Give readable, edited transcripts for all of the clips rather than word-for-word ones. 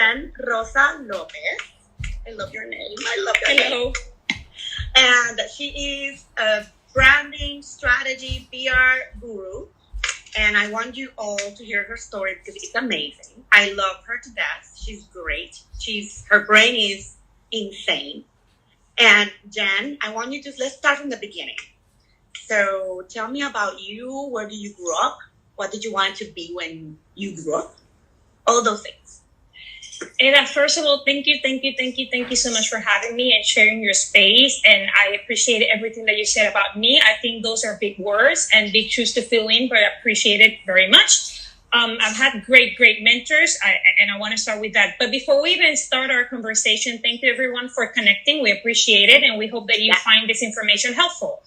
Jen Rosa Lopez. I love your name. I love your name. And she is a branding strategy PR guru. And I want you all to hear her story because it's amazing. I love her to death. She's great. Her brain is insane. And Jen, I want you to, let's start from the beginning. So tell me about you. Where did you grow up? What did you want to be when you grew up? All those things. Eda, first of all, thank you so much for having me and sharing your space. And I appreciate everything that you said about me. I think those are big words and big shoes to fill in, but I appreciate it very much. I've had great mentors, and I want to start with that. But before we even start our conversation, thank you everyone for connecting. We appreciate it, and we hope that you find this information helpful.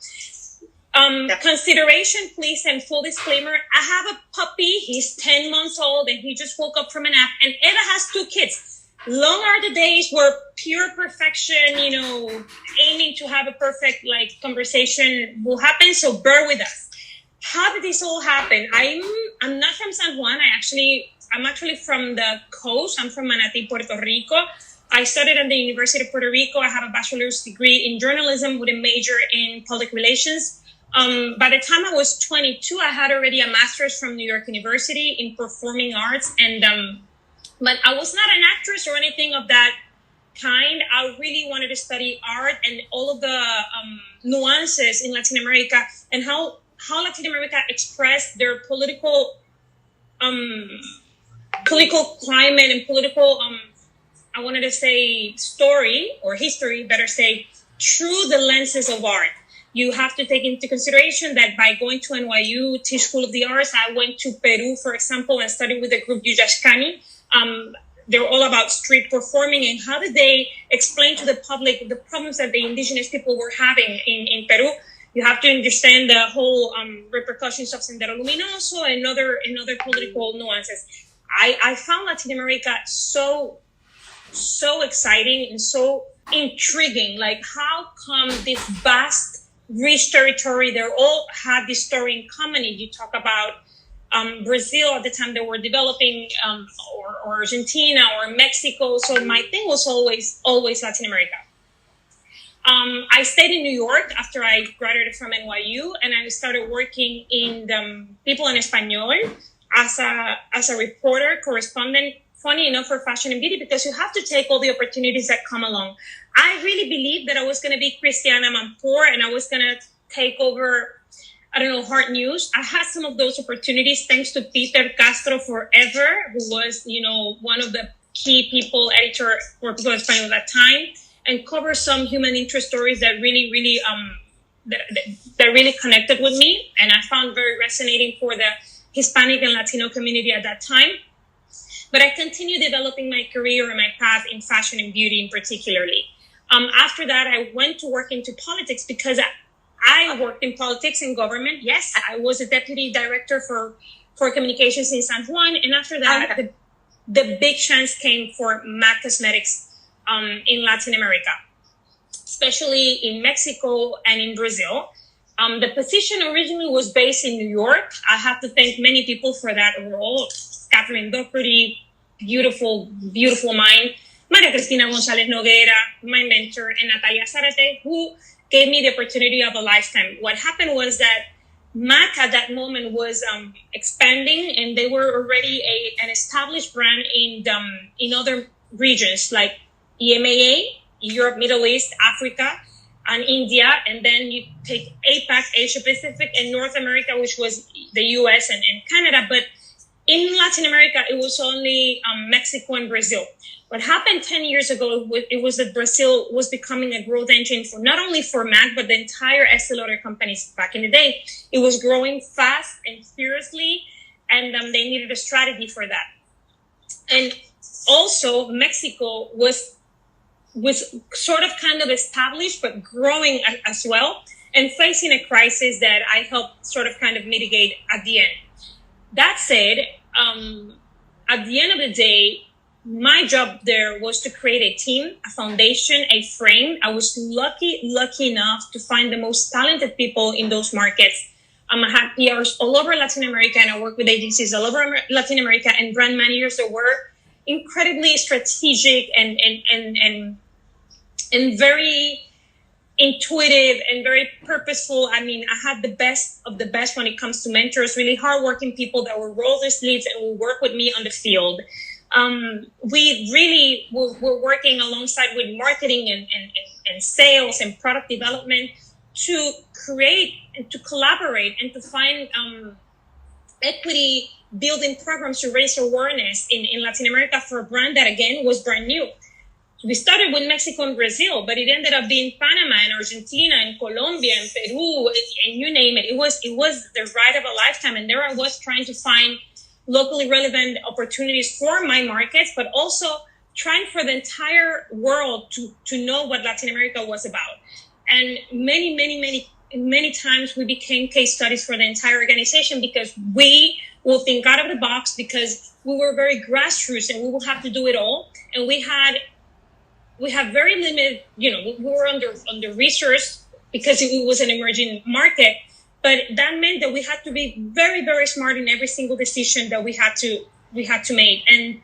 Consideration, please, and full disclaimer, I have a puppy. He's 10 months old and he just woke up from a nap. And Eda has 2 kids. Long are the days where pure perfection, aiming to have a perfect conversation will happen. So bear with us. How did this all happen? I'm not from San Juan. I'm actually from the coast. I'm from Manatí, Puerto Rico. I studied at the University of Puerto Rico. I have a bachelor's degree in journalism with a major in public relations. By the time I was 22, I had already a master's from New York University in performing arts. But I was not an actress or anything of that kind. I really wanted to study art and all of the nuances in Latin America and how Latin America expressed their political climate and political, I wanted to say story or history, better say, through the lenses of art. You have to take into consideration that by going to NYU, Tisch School of the Arts, I went to Peru, for example, and studied with the group Yuyashkani. They're all about street performing and how did they explain to the public the problems that the indigenous people were having in Peru. You have to understand the whole repercussions of Sendero Luminoso and other political nuances. I found Latin America so exciting and so intriguing. Like, how come this vast rich territory, they all had this story in common. You talk about Brazil at the time they were developing, or Argentina or Mexico. So my thing was always Latin America. I stayed in New York after I graduated from NYU, and I started working in the People en Español as a reporter, correspondent, funny enough, for fashion and beauty, because you have to take all the opportunities that come along. I really believed that I was going to be Cristiana Manpour and I was going to take over, Hard News. I had some of those opportunities thanks to Peter Castro Forever, who was, one of the key people, editor for People en Español at that time, and cover some human interest stories that really, that really connected with me. And I found very resonating for the Hispanic and Latino community at that time. But I continued developing my career and my path in fashion and beauty in particularly. After that, I went to work into politics because I worked in politics and government. Yes, I was a deputy director for communications in San Juan. And after that, the big chance came for MAC Cosmetics in Latin America, especially in Mexico and in Brazil. The position originally was based in New York. I have to thank many people for that role. Catherine Doherty, beautiful mind. Maria Cristina González Noguera, my mentor, and Natalia Zarate, who gave me the opportunity of a lifetime. What happened was that MAC at that moment was expanding, and they were already an established brand in other regions like EMEA, Europe, Middle East, Africa, and India. And then you take APAC, Asia Pacific, and North America, which was the US and Canada. But in Latin America, it was only Mexico and Brazil. What happened 10 years ago, it was that Brazil was becoming a growth engine for not only for MAC, but the entire Estée Lauder companies back in the day. It was growing fast and furiously, and they needed a strategy for that. And also, Mexico was sort of kind of established, but growing as well, and facing a crisis that I helped sort of kind of mitigate at the end. That said, at the end of the day, my job there was to create a team, a foundation, a frame. I was lucky enough to find the most talented people in those markets. I had PRs all over Latin America, and I worked with agencies all over Latin America and brand managers that were incredibly strategic and very intuitive and very purposeful. I mean, I had the best of the best when it comes to mentors, really hardworking people that will roll their sleeves and will work with me on the field. We really were working alongside with marketing and sales and product development to create and to collaborate and to find equity building programs to raise awareness in Latin America for a brand that, again, was brand new. We started with Mexico and Brazil, but it ended up being Panama and Argentina and Colombia and Peru and you name it. It was the ride of a lifetime. And there I was trying to find locally relevant opportunities for my markets, but also trying for the entire world to know what Latin America was about. And many times we became case studies for the entire organization because we will think out of the box, because we were very grassroots and we will have to do it all. And we had very limited, we were under resourced because it was an emerging market. But that meant that we had to be very, very smart in every single decision that we had to make. And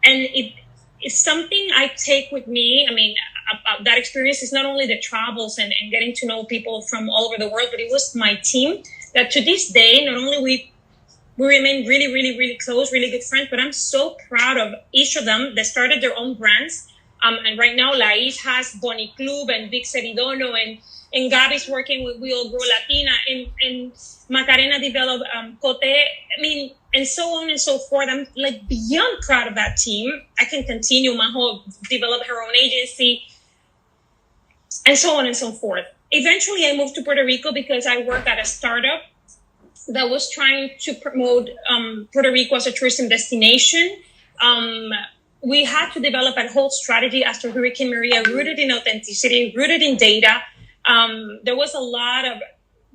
it's something I take with me. I mean, about that experience is not only the travels and getting to know people from all over the world, but it was my team that to this day, not only we remain really, really, really close, really good friends, but I'm so proud of each of them that started their own brands. And right now, Laiz has Boni Club and Vic Seridono, and Gaby's working with We'll Grow Latina, and Macarena developed Cote, I mean, and so on and so forth. I'm like beyond proud of that team. I can continue. Maho developed her own agency, and so on and so forth. Eventually, I moved to Puerto Rico because I worked at a startup that was trying to promote Puerto Rico as a tourism destination. We had to develop a whole strategy after Hurricane Maria, rooted in authenticity, rooted in data. There was a lot of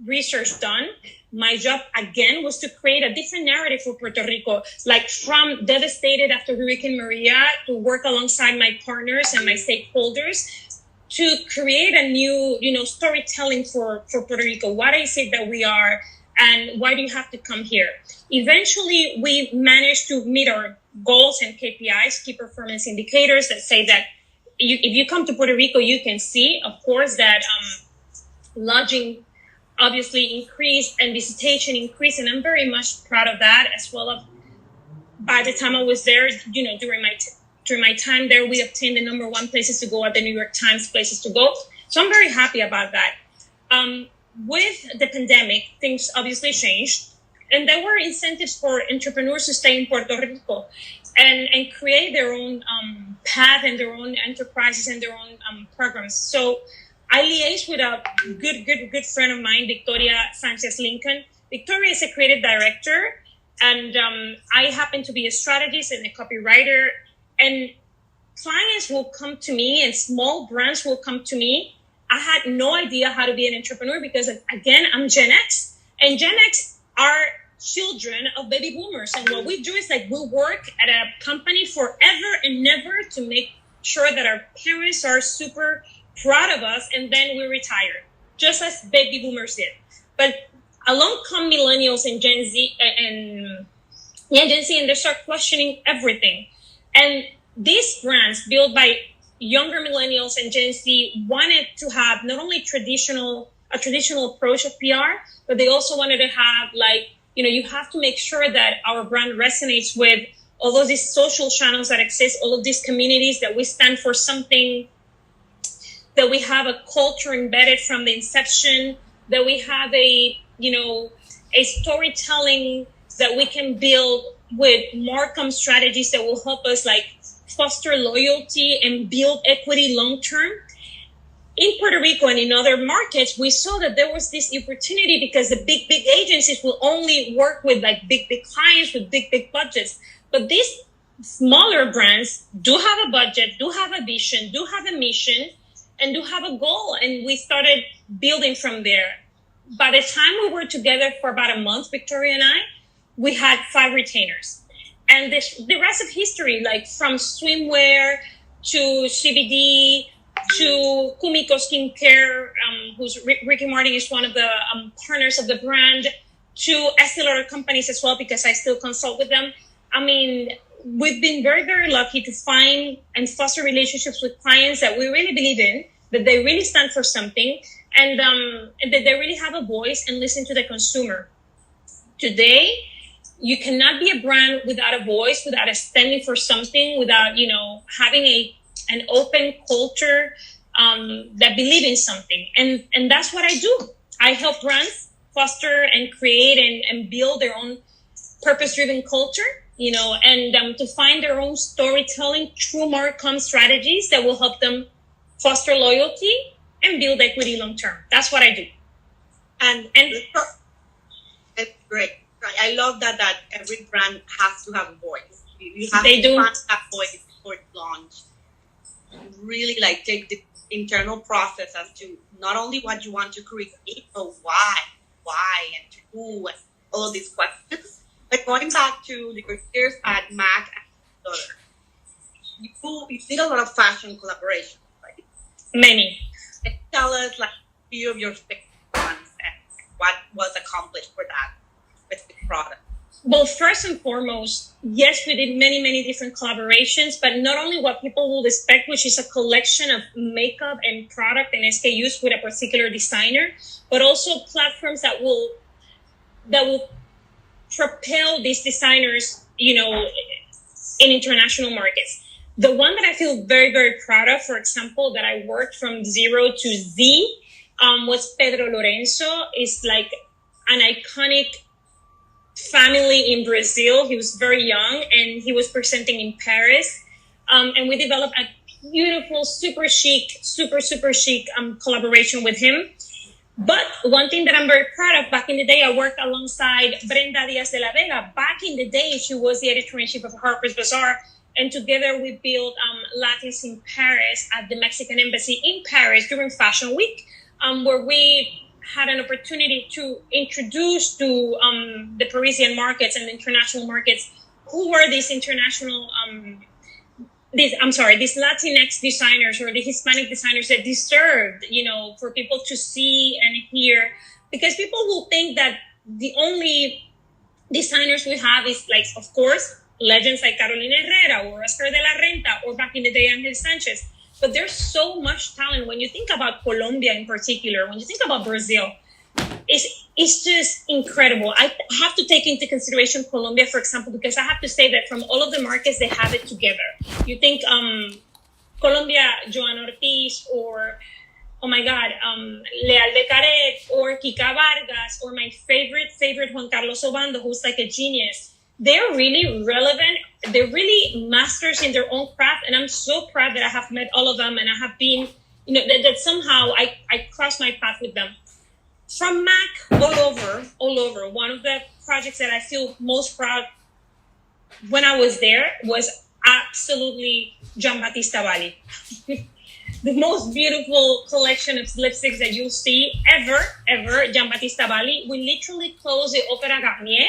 research done. My job, again, was to create a different narrative for Puerto Rico, like from devastated after Hurricane Maria to work alongside my partners and my stakeholders to create a new, storytelling for Puerto Rico. What is it that we are, and why do you have to come here? Eventually, we managed to meet our goals and KPIs, key performance indicators, that say that if you come to Puerto Rico, you can see, of course, that lodging obviously increased and visitation increased. And I'm very much proud of that as well. By the time I was there, during my time there, we obtained the #1 places to go at the New York Times places to go. So I'm very happy about that. With the pandemic, things obviously changed. And there were incentives for entrepreneurs to stay in Puerto Rico and create their own path and their own enterprises and their own programs. So I liaised with a good friend of mine, Victoria Sanchez Lincoln. Victoria is a creative director, and I happen to be a strategist and a copywriter. And clients will come to me and small brands will come to me. I had no idea how to be an entrepreneur because, again, I'm Gen X. And Gen X are children of baby boomers. And what we do is we'll work at a company forever and never to make sure that our parents are super proud of us, and then we retire, just as baby boomers did. But along come millennials and Gen Z and they start questioning everything. And these brands built by younger millennials and Gen Z wanted to have not only a traditional approach of PR, but they also wanted to have you have to make sure that our brand resonates with all of these social channels that exist, all of these communities, that we stand for something, that we have a culture embedded from the inception, that we have a storytelling that we can build with Markham strategies that will help us foster loyalty and build equity long term. In Puerto Rico and in other markets, we saw that there was this opportunity because the big agencies will only work with big clients with big budgets. But these smaller brands do have a budget, do have a vision, do have a mission, and do have a goal. And we started building from there. By the time we were together for about a month, Victoria and I, we had 5 retainers. And the rest of history, from swimwear to CBD to Kumiko Skincare, who's Ricky Martin is one of the partners of the brand, to Estee Lauder companies as well, because I still consult with them. I mean, we've been very, very lucky to find and foster relationships with clients that we really believe in, that they really stand for something, and that they really have a voice and listen to the consumer. Today, you cannot be a brand without a voice, without a standing for something, without, having an open culture that believe in something. And that's what I do. I help brands foster and create and build their own purpose-driven culture, and to find their own storytelling, true marcom strategies that will help them foster loyalty and build equity long-term. That's what I do. And it's great. I love that every brand has to have a voice. You have they to do. find that voice before it launch. Really take the internal process as to not only what you want to create, but why, and to who, and all of these questions. But going back to your years at MAC and Sutter, you did a lot of fashion collaborations, right? Many. Can you tell us a few of your favorite ones and what was accomplished for that specific product? Well, first and foremost, yes, we did many, many different collaborations, but not only what people will expect, which is a collection of makeup and product and SKUs with a particular designer, but also platforms that will propel these designers, in international markets. The one that I feel very, very proud of, for example, that I worked from zero to Z, was Pedro Lorenzo. It's like an iconic family in Brazil. He was very young and he was presenting in Paris. And we developed a beautiful, super chic collaboration with him. But one thing that I'm very proud of, back in the day, I worked alongside Brenda Diaz de la Vega. Back in the day, she was the editor-in-chief of Harper's Bazaar. And together we built Latins in Paris at the Mexican Embassy in Paris during Fashion Week, where we had an opportunity to introduce to the Parisian markets and the international markets who were these international, these Latinx designers or the Hispanic designers that deserved, for people to see and hear, because people will think that the only designers we have is of course, legends like Carolina Herrera or Oscar de la Renta or back in the day, Angel Sanchez. But there's so much talent. When you think about Colombia in particular, when you think about Brazil, it's just incredible. I have to take into consideration Colombia, for example, because I have to say that from all of the markets, they have it together. You think Colombia, Joan Ortiz, or, oh my God, Leal de Caret, or Kika Vargas, or my favorite Juan Carlos Obando, who's like a genius. They're really relevant. They're really masters in their own craft. And I'm so proud that I have met all of them. And I have been, that somehow I crossed my path with them. From MAC all over, one of the projects that I feel most proud when I was there was absolutely Giambattista Valli. The most beautiful collection of lipsticks that you'll see ever, Giambattista Valli. We literally closed the Opera Garnier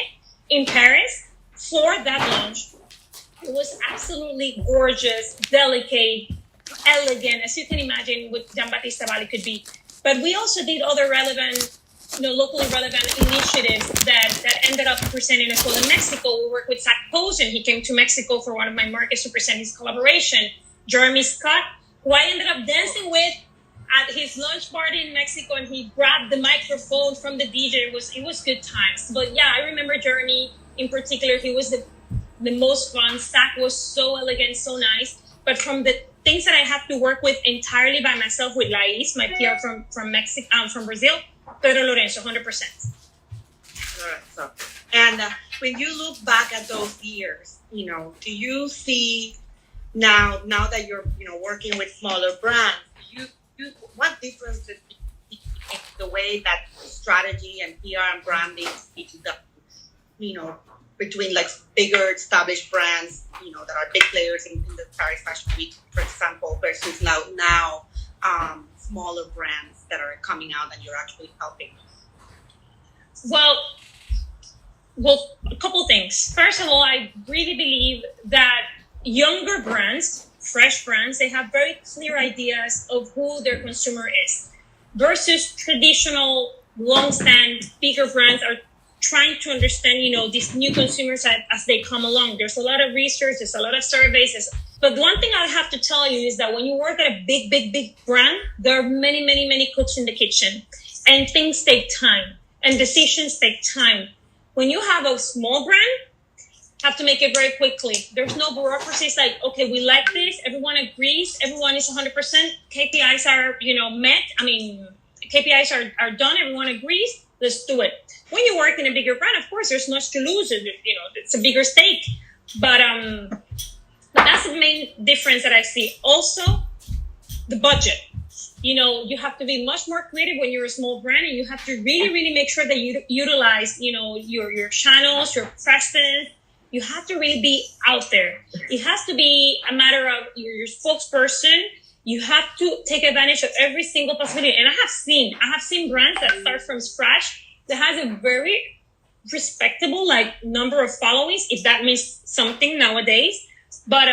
in Paris for that launch. It was absolutely gorgeous, delicate, elegant, as you can imagine what Giambattista Valli could be. But we also did other relevant, locally relevant initiatives that ended up presenting as well in Mexico. We worked with Zach Posen. He came to Mexico for one of my markets to present his collaboration. Jeremy Scott, who I ended up dancing with at his lunch party in Mexico, and he grabbed the microphone from the DJ. It was good times. But yeah, I remember Jeremy in particular. He was the most fun. Zach was so elegant, so nice. But from the things that I have to work with entirely by myself with Lais, my PR from Mexico, from Brazil, Pedro Lorenzo, 100%. All right, so, and when you look back at those years, do you see now that you're working with smaller brands, what difference does it make in the way that strategy and PR and branding is done, between bigger established brands, that are big players in the Paris Fashion Week, for example, versus now smaller brands that are coming out and you're actually helping? Well, a couple things. First of all, I really believe that younger brands, fresh brands, they have very clear ideas of who their consumer is versus traditional, long-stand, bigger brands are trying to understand, these new consumers as they come along. There's a lot of research, there's a lot of surveys. But one thing I have to tell you is that when you work at a big, big, big brand, there are many, many, many cooks in the kitchen. And things take time. And decisions take time. When you have a small brand, you have to make it very quickly. There's no bureaucracy. It's like, okay, we like this. Everyone agrees. Everyone is 100%. KPIs are, met. KPIs are done. Everyone agrees. Let's do it. When you work in a bigger brand, of course, there's much to lose. It's a bigger stake. But that's the main difference that I see. Also, the budget. You have to be much more creative when you're a small brand, and you have to really, really make sure that you utilize, your channels, your presence. You have to really be out there. It has to be a matter of your spokesperson. You have to take advantage of every single possibility. And I have seen brands that start from scratch that has a very respectable number of followings, if that means something nowadays. But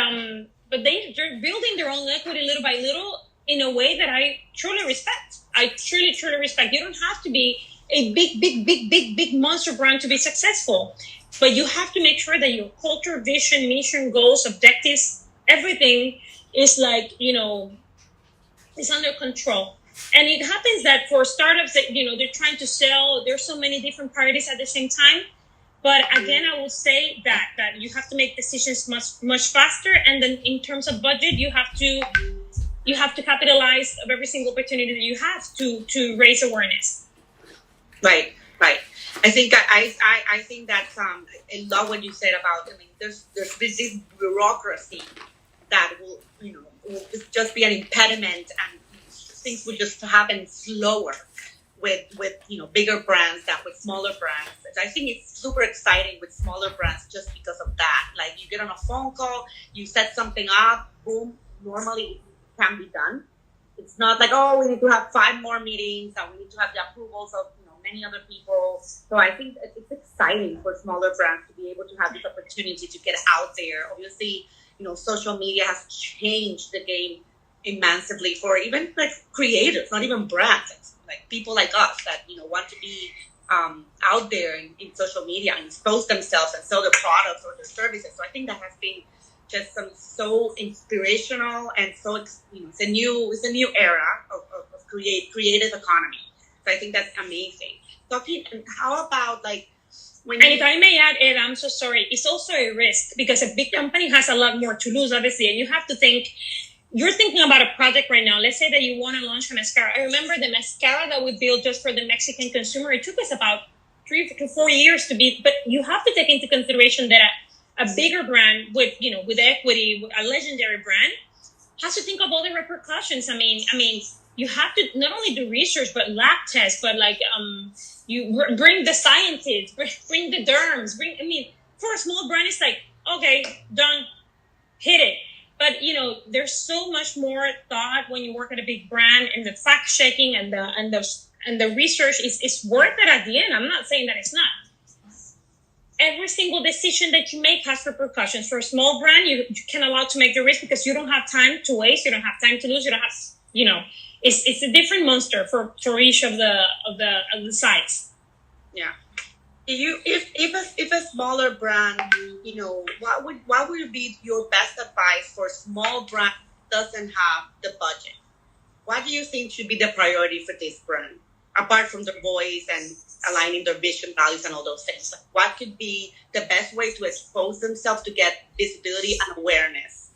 they're building their own equity little by little in a way that I truly respect. I truly, truly respect. You don't have to be a big, big, big, big, big monster brand to be successful. But you have to make sure that your culture, vision, mission, goals, objectives, everything is is under control. And it happens that for startups that, they're trying to sell, there's so many different priorities at the same time. But again, I will say that you have to make decisions much, much faster. And then in terms of budget, you have to capitalize of every single opportunity that you have to raise awareness. Right. I think I think that I love what you said about. There's this bureaucracy that will just be an impediment, and things will just happen slower with bigger brands than with smaller brands. I think it's super exciting with smaller brands just because of that. Like, you get on a phone call, you set something up, boom, normally it can be done. It's not like, oh, we need to have 5 more meetings and we need to have the approvals of many other people. So I think it's exciting for smaller brands to be able to have this opportunity to get out there. Obviously, social media has changed the game immensely for even creators, not even brands, like people like us that want to be out there in social media and expose themselves and sell their products or their services. So I think that has been just so inspirational, and so it's a new era of creative economy. So I think that's amazing. Talking, and how about when? And if I may add, Ed, I'm so sorry. It's also a risk because a big company has a lot more to lose, obviously, and you have to think. You're thinking about a project right now. Let's say that you want to launch a mascara. I remember the mascara that we built just for the Mexican consumer. It took us about 3 to 4 years to beat, but you have to take into consideration that a bigger brand with equity, a legendary brand, has to think of all the repercussions. I mean, you have to not only do research, but lab tests, but you bring the scientists, bring the derms, for a small brand, it's like, okay, done, hit it. But, there's so much more thought when you work at a big brand, and the fact checking and the research is worth it at the end. I'm not saying that it's not. Every single decision that you make has repercussions. For a small brand, you can allow to make the risk because you don't have time to waste. You don't have time to lose. You don't have, it's a different monster for each of the sides. Yeah. If a smaller brand, what would be your best advice for a small brand that doesn't have the budget? What do you think should be the priority for this brand, apart from their voice and aligning their vision, values, and all those things? What could be the best way to expose themselves to get visibility and awareness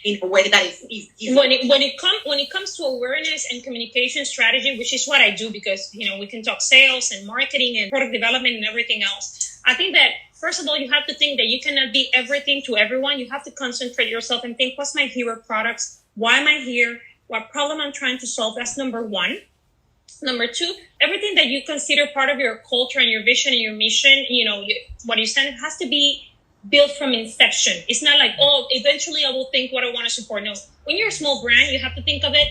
in a way that is easy? When it comes to awareness and communication strategy, which is what I do, because we can talk sales and marketing and product development and everything else. I think that first of all, you have to think that you cannot be everything to everyone. You have to concentrate yourself and think, what's my hero products? Why am I here? What problem I'm trying to solve? That's number one. Number two, everything that you consider part of your culture and your vision and your mission, what you stand, has to be built from inception. It's not like, oh, eventually I will think what I want to support. No, when you're a small brand, you have to think of it.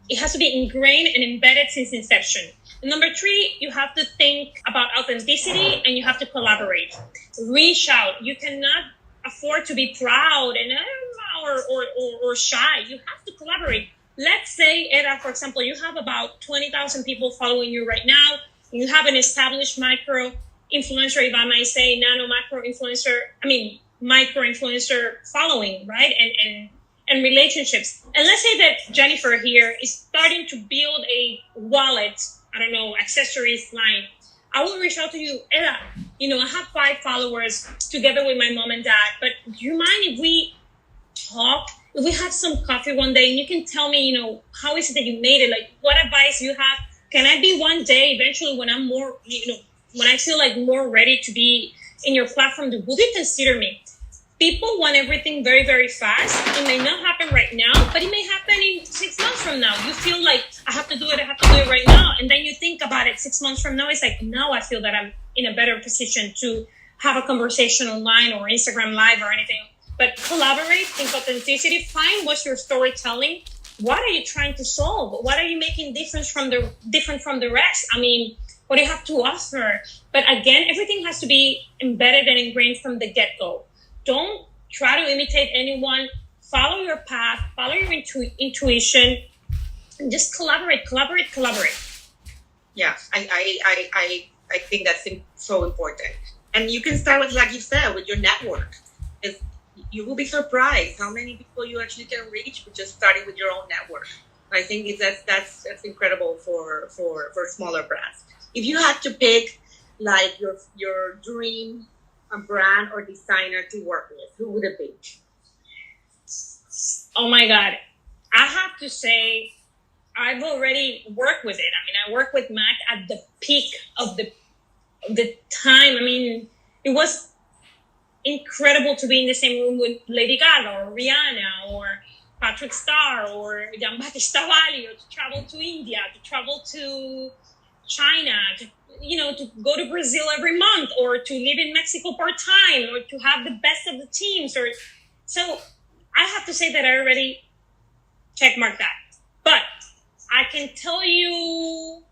It has to be ingrained and embedded since inception. And number three, you have to think about authenticity, and you have to collaborate. Reach out. You cannot afford to be proud and or shy. You have to collaborate. Let's say, Eda, for example, you have about 20,000 people following you right now. You have an established micro influencer, if I might say, micro influencer following, right? And relationships. And let's say that Jennifer here is starting to build a wallet, accessories line. I will reach out to you, Eda. I have 5 followers together with my mom and dad, but do you mind if we talk? If we have some coffee one day and you can tell me, how is it that you made it? Like, what advice you have? Can I be one day, eventually, when I'm more, when I feel like more ready to be in your platform, would you consider me? People want everything very, very fast. It may not happen right now, but it may happen in 6 months from now. You feel like, I have to do it right now. And then you think about it 6 months from now. It's like, now I feel that I'm in a better position to have a conversation online or Instagram Live or anything. But collaborate, think authenticity, find what's your storytelling. What are you trying to solve? What are you making different from the rest? What do you have to offer? But again, everything has to be embedded and ingrained from the get-go. Don't try to imitate anyone. Follow your path. Follow your intuition. And just collaborate. Yeah, I think that's so important. And you can start with, like you said, with your network. You will be surprised how many people you actually can reach with just starting with your own network. I think that's incredible for smaller brands. If you had to pick like your dream brand or designer to work with, who would it be? Oh my God. I have to say, I've already worked with it. I worked with Mac at the peak of the time. It was incredible to be in the same room with Lady Gaga or Rihanna or Patrick Star or Giambattista Valli, or to travel to India, to travel to China, to go to Brazil every month, or to live in Mexico part-time, or to have the best of the teams. So I have to say that I already checkmarked that. But I can tell you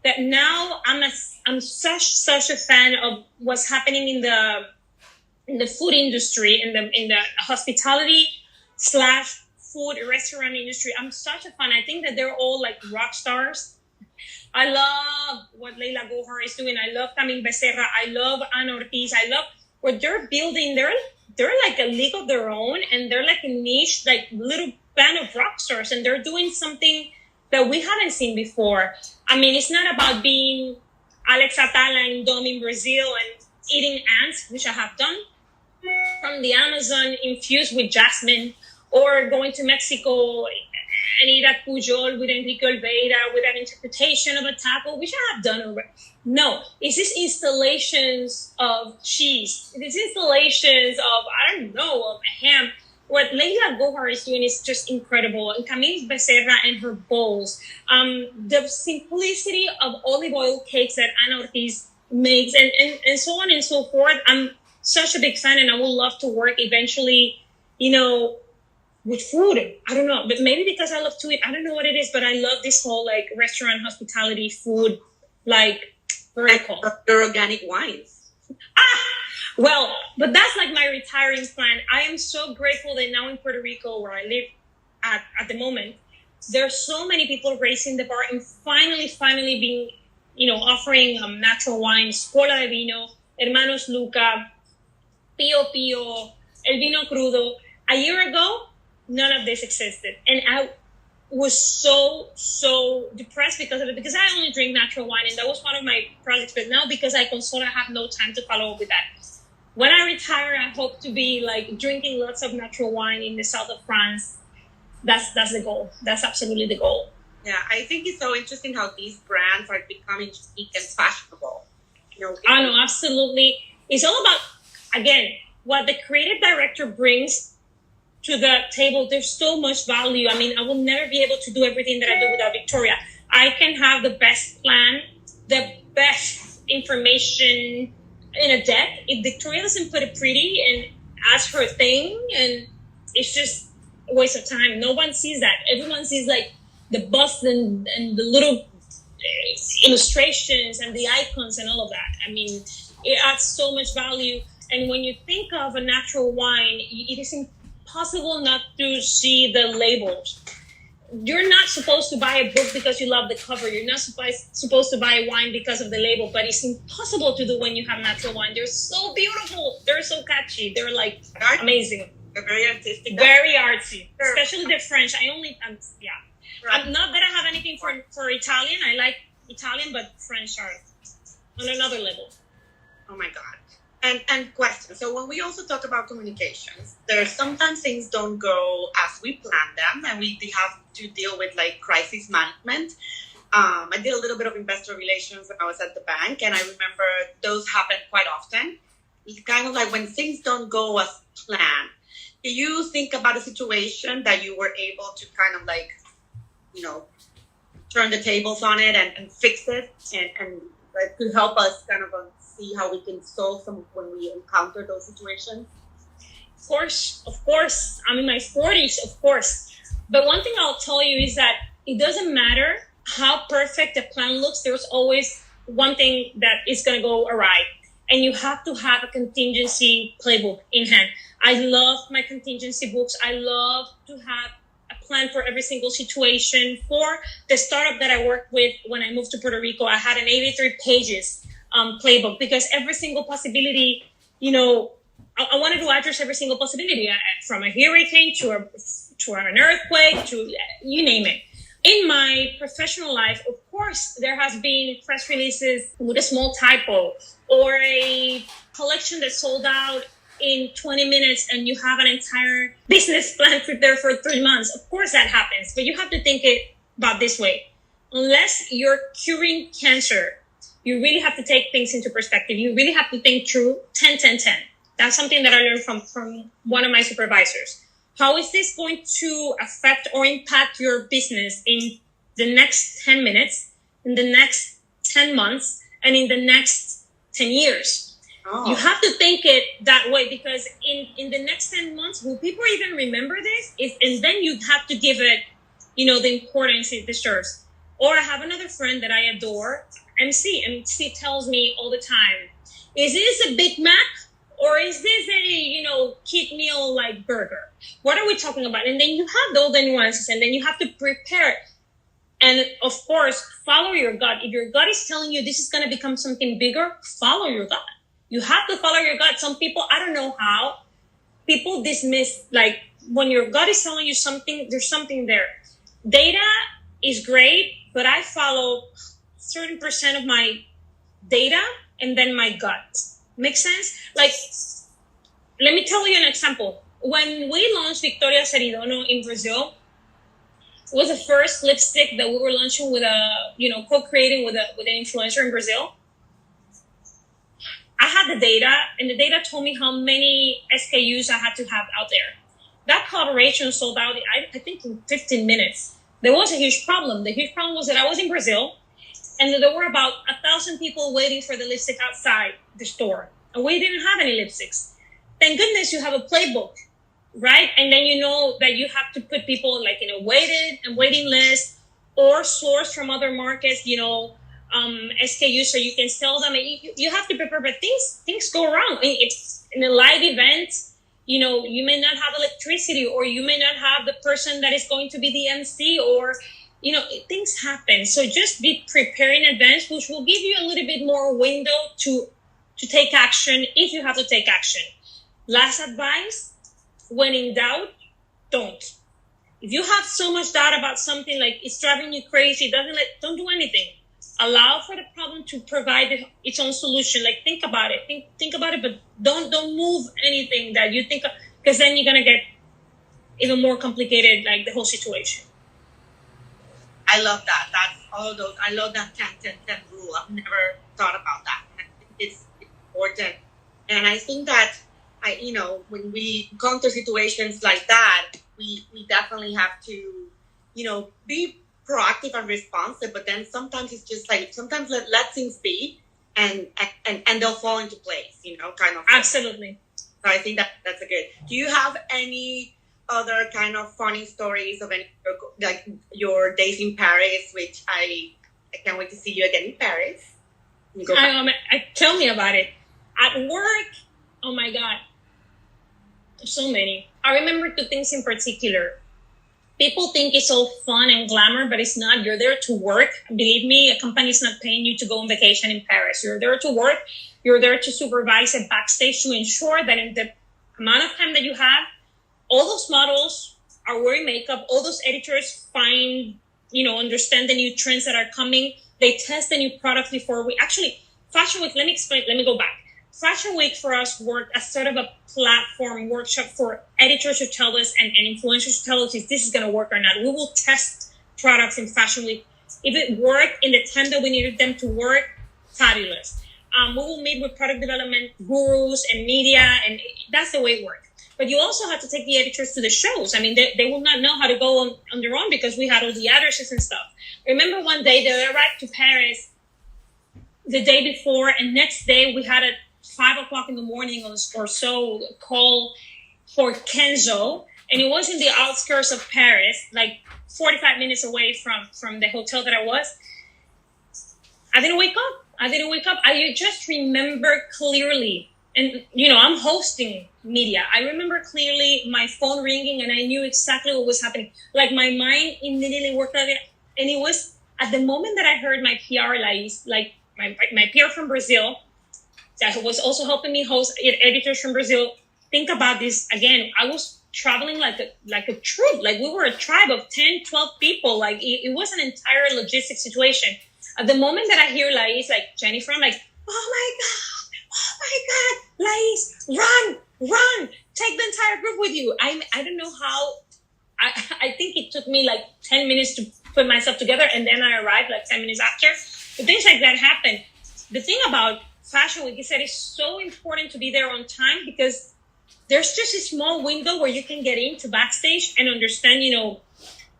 that now I'm such a fan of what's happening in the food industry, in the hospitality / food restaurant industry. I'm such a fan. I think that they're all like rock stars. I love what Leila Gohar is doing. I love Camille Becerra. I love Ana Ortiz. I love what they're building. They're like a league of their own, and they're like a niche, like little band of rock stars, and they're doing something that we haven't seen before. It's not about being Alex Atala in Dome in Brazil and eating ants, which I have done, from the Amazon infused with jasmine, or going to Mexico and eat at Pujol with Enrique Olveira with an interpretation of a taco, which I have done already. No, it's just installations of cheese. It's installations of, of ham. What Leila Gohar is doing is just incredible. And Camille Becerra and her bowls. The simplicity of olive oil cakes that Ana Ortiz makes, and so on and so forth. I'm such a big fan, and I would love to work eventually, with food. I don't know, but maybe because I love to eat. I don't know what it is, but I love this whole like restaurant, hospitality, food, like vertical. Your organic wines. Well, but that's like my retiring plan. I am so grateful that now in Puerto Rico, where I live at the moment, there are so many people raising the bar and finally being, offering natural wines, Scuola de Vino, Hermanos Luca, Pio Pio, El Vino Crudo. A year ago, none of this existed. And I was so depressed because of it, because I only drink natural wine, and that was one of my projects. But now, because I consult, I have no time to follow up with that. When I retire, I hope to be like drinking lots of natural wine in the south of France. That's the goal. That's absolutely the goal. Yeah, I think it's so interesting how these brands are becoming chic and fashionable. I know, absolutely. It's all about, again, what the creative director brings to the table. There's so much value. I will never be able to do everything that I do without Victoria. I can have the best plan, the best information in a deck. If Victoria doesn't put it pretty and ask her thing, and it's just a waste of time. No one sees that. Everyone sees like the bust and the little illustrations and the icons and all of that. It adds so much value. And when you think of a natural wine, it is impossible not to see the labels. you're not supposed to buy a book because you love the cover. You're not supposed to buy wine because of the label, but it's impossible to do when you have natural wine. They're so beautiful. They're so catchy. They're like amazing. They're very artistic. Very artsy. Especially the French. I'm not that I have anything for Italian. I like Italian, but French are on another level. Oh my God. And question. So when we also talk about communications, there's sometimes things don't go as we plan them, and we have to deal with like crisis management. I did a little bit of investor relations when I was at the bank, and I remember those happen quite often. It's kind of like when things don't go as planned. Do you think about a situation that you were able to kind of like, turn the tables on it and fix it, and like could help us kind of see how we can solve some when we encounter those situations? Of course. I'm in my 40s, of course. But one thing I'll tell you is that it doesn't matter how perfect a plan looks. There's always one thing that is going to go awry. And you have to have a contingency playbook in hand. I love my contingency books. I love to have a plan for every single situation. For the startup that I worked with when I moved to Puerto Rico, I had an 83 pages playbook, because every single possibility, I wanted to address every single possibility, from a hurricane to an earthquake to you name it. In my professional life, of course, there has been press releases with a small typo, or a collection that sold out in 20 minutes and you have an entire business plan prepared for 3 months. Of course that happens, but you have to think about this way. Unless you're curing cancer, you really have to take things into perspective. You really have to think through 10-10-10. That's something that I learned from one of my supervisors. How is this going to affect or impact your business in the next 10 minutes, in the next 10 months, and in the next 10 years? Oh. You have to think it that way, because in the next 10 months, will people even remember this? And then you have to give it, the importance it deserves. Or I have another friend that I adore, MC. MC tells me all the time, is this a Big Mac? Or is this a, kid meal like burger? What are we talking about? And then you have all the nuances, and then you have to prepare. And of course, follow your gut. If your gut is telling you this is going to become something bigger, follow your gut. You have to follow your gut. Some people, I don't know how, people dismiss, like when your gut is telling you something, there's something there. Data is great, but I follow certain percent of my data and then my gut. Make sense? Like, let me tell you an example. When we launched Victoria Seridono in Brazil, it was the first lipstick that we were launching with co-creating with an influencer in Brazil. I had the data, and the data told me how many SKUs I had to have out there. That collaboration sold out, I think, in 15 minutes. There was a huge problem. The huge problem was that I was in Brazil, and there were about 1,000 people waiting for the lipstick outside the store. And we didn't have any lipsticks. Thank goodness you have a playbook, right? And then you know that you have to put people like in a waiting list, or source from other markets, SKUs, so you can sell them. You have to prepare, but things go wrong. It's in a live event, you may not have electricity, or you may not have the person that is going to be the MC, or things happen. So just be prepared in advance, which will give you a little bit more window to take action if you have to take action. Last advice, when in doubt, don't. If you have so much doubt about something, like it's driving you crazy, don't do anything. Allow for the problem to provide its own solution. Like, think about it. Think about it, but don't move anything that you think of, because then you're gonna get even more complicated, like the whole situation. I love that. That's all those. I love that 10-10-10 rule. I've never thought about that. It's important, and I think that when we encounter situations like that, we definitely have to, be proactive and responsive. But then sometimes it's just like let things be, and they'll fall into place. Kind of. Absolutely. So I think that's a good. Do you have any other kind of funny stories of any, like your days in Paris, which I can't wait to see you again in Paris. Tell me about it. At work, oh my God, so many. I remember two things in particular. People think it's all fun and glamour, but it's not. You're there to work. Believe me, a company's not paying you to go on vacation in Paris. You're there to work. You're there to supervise a backstage to ensure that in the amount of time that you have, all those models are wearing makeup. All those editors understand the new trends that are coming. They test the new products before Fashion Week, let me go back. Fashion Week for us worked as sort of a platform workshop for editors to tell us and influencers to tell us if this is going to work or not. We will test products in Fashion Week. If it worked in the time that we needed them to work, fabulous. We will meet with product development gurus and media, and that's the way it works. But you also have to take the editors to the shows. I mean, they will not know how to go on their own because we had all the addresses and stuff. Remember one day they arrived to Paris the day before, and next day we had a 5 o'clock in the morning or so call for Kenzo, and it was in the outskirts of Paris, like 45 minutes away from the hotel that I was. I didn't wake up. I just remember clearly, and I'm hosting media. I remember clearly my phone ringing, and I knew exactly what was happening. Like my mind immediately worked on it, and it was at the moment that I heard my PR, like my peer from Brazil, that was also helping me host editors from Brazil. Think about this again. I was traveling like a troop. Like we were a tribe of 10, 12 people. Like it was an entire logistic situation. At the moment that I hear Lais, like Jennifer, I'm like, oh my God, Lais, run, take the entire group with you. I don't know how. I think it took me like 10 minutes to put myself together, and then I arrived like 10 minutes after. But things like that happen. The thing about Fashion Week is that it's so important to be there on time because there's just a small window where you can get into backstage and understand,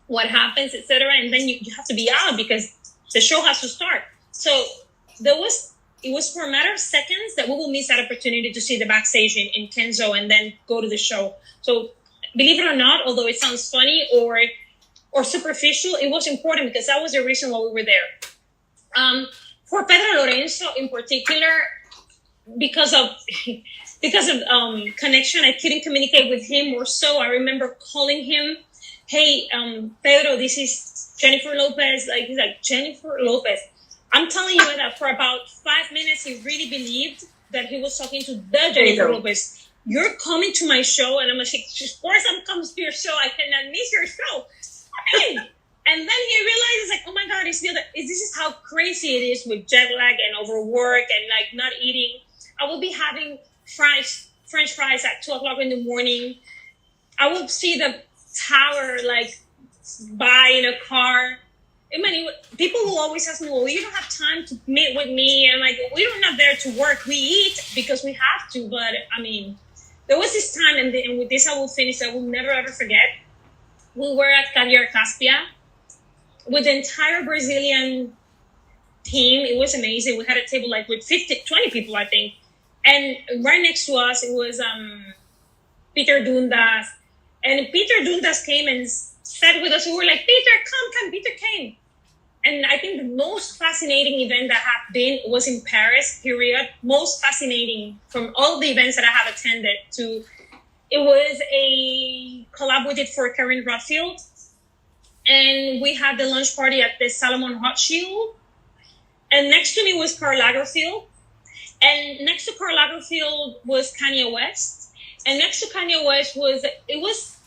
what happens, etc. And then you have to be out because the show has to start. So it was for a matter of seconds that we will miss that opportunity to see the backstage in Kenzo and then go to the show. So believe it or not, although it sounds funny or superficial, it was important because that was the reason why we were there. For Pedro Lorenzo in particular, because of connection, I couldn't communicate with him or so. I remember calling him, hey, Pedro, this is Jennifer Lopez. Like he's like, Jennifer Lopez. I'm telling you that for about 5 minutes, he really believed that he was talking to the Jennifer Lopez. You're coming to my show, and I'm like, of course I'm coming to your show. I cannot miss your show. And then he realizes, like, oh my God, this is how crazy it is with jet lag and overwork and like not eating. I will be having French fries at 2 o'clock in the morning. I will see the tower like by in a car. I mean, people will always ask me, well, you don't have time to meet with me. And like, we're not there to work. We eat because we have to. But I mean, there was this time, and with this I will finish, I will never ever forget. We were at Carrier Caspia with the entire Brazilian team. It was amazing. We had a table like with 20 people, I think. And right next to us, it was Peter Dundas. And Peter Dundas came and sat with us. We were like, Peter, come. Peter came. And I think the most fascinating event that have been was in Paris, period. Most fascinating from all the events that I have attended to. It was a collab we did for Karen Rothfield. And we had the lunch party at the Salomon Rothschild. And next to me was Karl Lagerfeld. And next to Karl Lagerfeld was Kanye West. And next to Kanye West was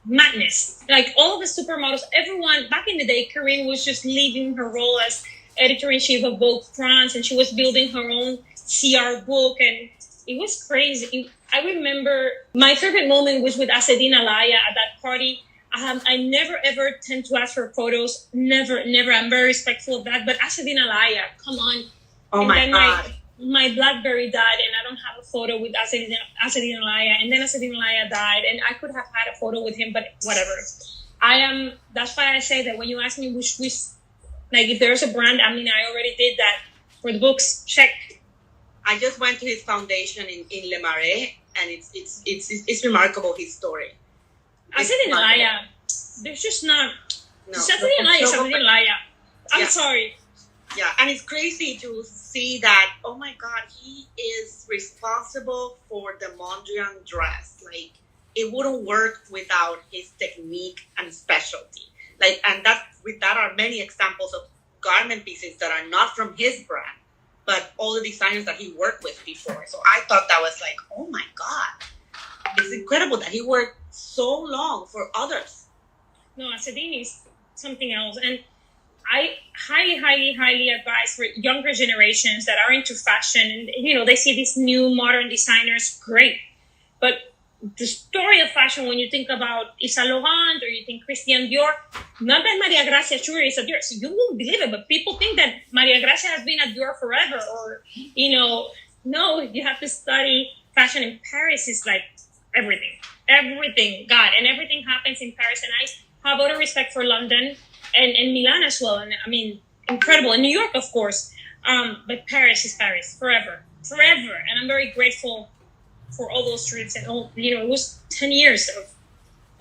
madness. Like all of the supermodels, everyone, back in the day, Corinne was just leaving her role as editor-in-chief of Vogue France, and she was building her own CR book, and it was crazy. I remember my favorite moment was with Asedin Alaya at that party. I never ever tend to ask for photos. Never. I'm very respectful of that. But Asedin Alaya, come on. Oh and my then God. My BlackBerry died, and I don't have a photo with Asedin Alaya. And then Asedin Alaya died, and I could have had a photo with him, but whatever. That's why I say that when you ask me which like if there's a brand, I mean, I already did that for the books. Check. I just went to his foundation in Le Marais, and it's remarkable, his story. Asedin Alaya, there's just not. No. Asedin Alaya is Asedin Alaya. I'm sorry. Yeah, and it's crazy to see that, oh my God, he is responsible for the Mondrian dress. Like, it wouldn't work without his technique and specialty. Like, and that with that are many examples of garment pieces that are not from his brand, but all the designers that he worked with before. So I thought that was like, oh my God, it's incredible that he worked so long for others. No, Asadine is something else. And I highly advise for younger generations that are into fashion and, you know, they see these new modern designers, great. But the story of fashion, when you think about Yves Saint Laurent or you think Christian Dior, not that Maria Grazia jewelry is a Dior. So you won't believe it, but people think that Maria Grazia has been at Dior forever, or, you know, no, you have to study fashion in Paris. Is like everything, God, and everything happens in Paris. And I have utter respect for London and Milan as well. And I mean, incredible. And New York, of course. But Paris is Paris forever. And I'm very grateful for all those trips and all, you know, it was 10 years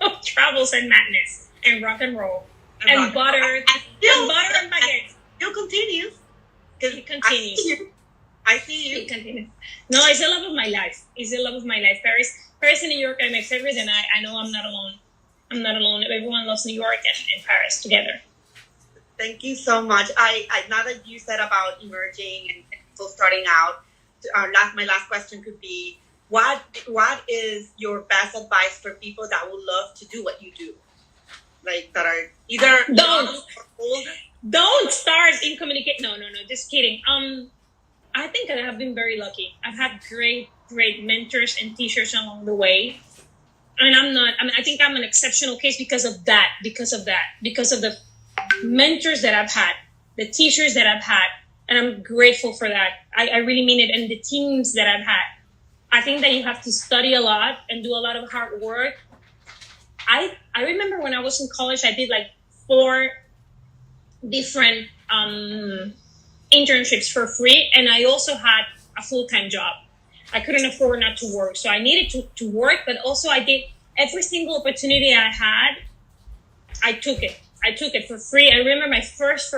of travels and madness and rock and roll and butter and baguettes. Still continues. It continues. I see you. It continues. No, it's the love of my life. Paris and New York are my favorite, and I know I'm not alone. Everyone loves New York and Paris together. Thank you so much. I now that you said about emerging and people starting out, my last question could be, what is your best advice for people that would love to do what you do? Like, that are either young or older? Don't start in communicate. No, just kidding. I think I have been very lucky. I've had great mentors and teachers along the way. And I think I'm an exceptional case because of the mentors that I've had, the teachers that I've had. And I'm grateful for that. I really mean it. And the teams that I've had. I think that you have to study a lot and do a lot of hard work. I remember when I was in college, I did like 4 different internships for free. And I also had a full-time job. I couldn't afford not to work. So I needed to work, but also I did every single opportunity I had. I took it for free. I remember my first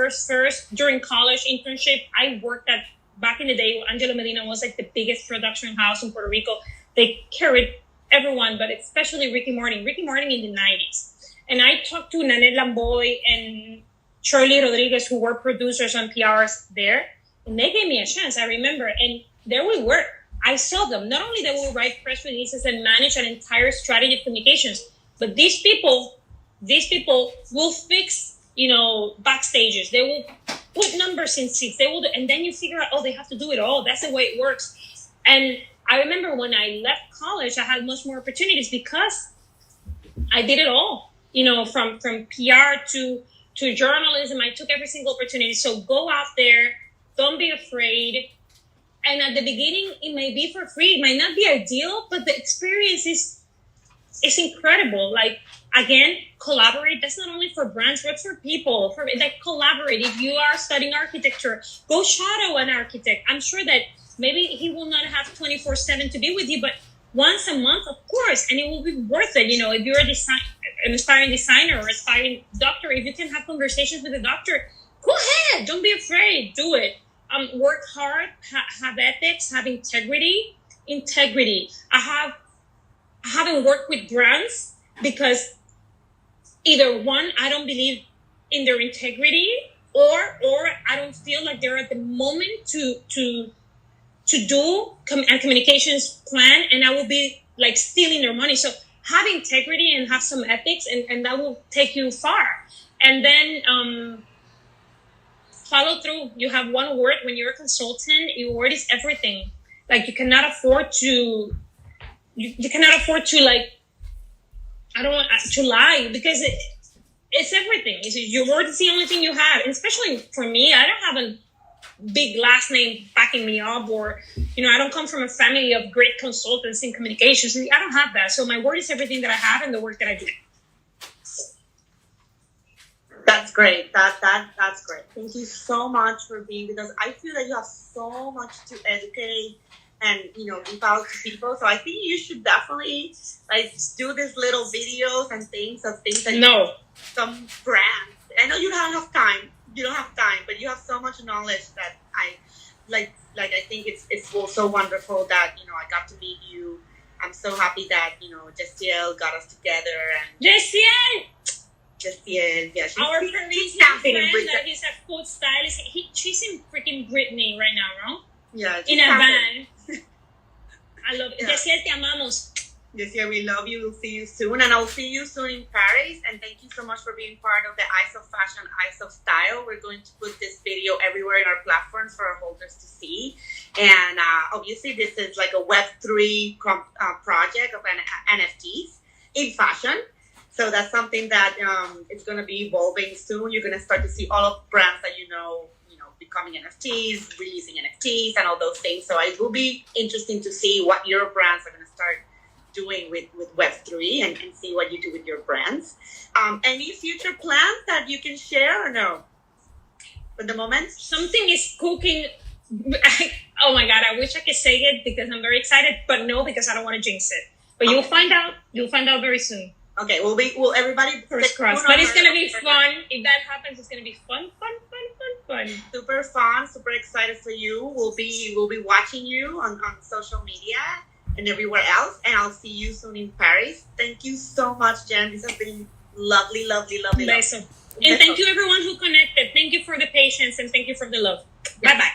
during college internship, I worked at, back in the day, Angelo Medina was like the biggest production house in Puerto Rico. They carried everyone, but especially Ricky Martin in the 90s. And I talked to Nanette Lamboy and Shirley Rodriguez, who were producers on PRs there. And they gave me a chance, I remember. And there we were. I saw them. Not only they will write press releases and manage an entire strategy of communications, but these people will fix, you know, backstages. They will put numbers in seats. And then you figure out, they have to do it all. That's the way it works. And I remember when I left college, I had much more opportunities because I did it all. You know, from PR to journalism, I took every single opportunity. So go out there, don't be afraid. And at the beginning, it may be for free. It might not be ideal, but the experience is incredible. Like, again, collaborate. That's not only for brands, but for people. Collaborate. If you are studying architecture, go shadow an architect. I'm sure that maybe he will not have 24/7 to be with you, but once a month, of course, and it will be worth it. You know, if you're an aspiring designer or aspiring doctor, if you can have conversations with a doctor, go ahead. Don't be afraid. Do it. Work hard. Have ethics. Have integrity. I haven't worked with brands because either one, I don't believe in their integrity, or I don't feel like they're at the moment to do a communications plan, and I will be like stealing their money. So have integrity and have some ethics, and that will take you far. And then follow through. You have one word when you're a consultant. Your word is everything. Like, you cannot afford to like, I don't want to lie, because it's everything. Your word is the only thing you have. And especially for me, I don't have a big last name backing me up, or, you know, I don't come from a family of great consultants in communications. I don't have that. So my word is everything that I have and the work that I do. That's great. That's great. Thank you so much for being, because I feel that you have so much to educate and, you know, give out to people. So I think you should definitely like do these little videos and things that some brands. I know you don't have time. But you have so much knowledge that I like. I think it's so wonderful that, you know, I got to meet you I'm so happy that, Jessiel got us together. And Jessiel! Jessiel, yeah. Our Parisian friend that is a food stylist. She's in freaking Brittany right now, no? Yeah. In a van. I love it. Yeah. Jessiel, te amamos. Jessiel, we love you. We'll see you soon. And I'll see you soon in Paris. And thank you so much for being part of the Eyes of Fashion, Eyes of Style. We're going to put this video everywhere in our platforms for our holders to see. And obviously, this is like a Web3 project of NFTs in fashion. So that's something that it's going to be evolving soon. You're going to start to see all of brands that becoming NFTs, releasing NFTs, and all those things. So it will be interesting to see what your brands are going to start doing with Web3 and see what you do with your brands. Any future plans that you can share or no? For the moment? Something is cooking. Oh my God, I wish I could say it because I'm very excited, but no, because I don't want to jinx it. But you'll find out. You'll find out very soon. Okay, will everybody first cross. But it's gonna be fun. If that happens, it's gonna be fun. Super fun, super excited for you. We'll be watching you on social media and everywhere else. And I'll see you soon in Paris. Thank you so much, Jen. This has been lovely. Beso. And thank you everyone who connected. Thank you for the patience and thank you for the love. Bye bye.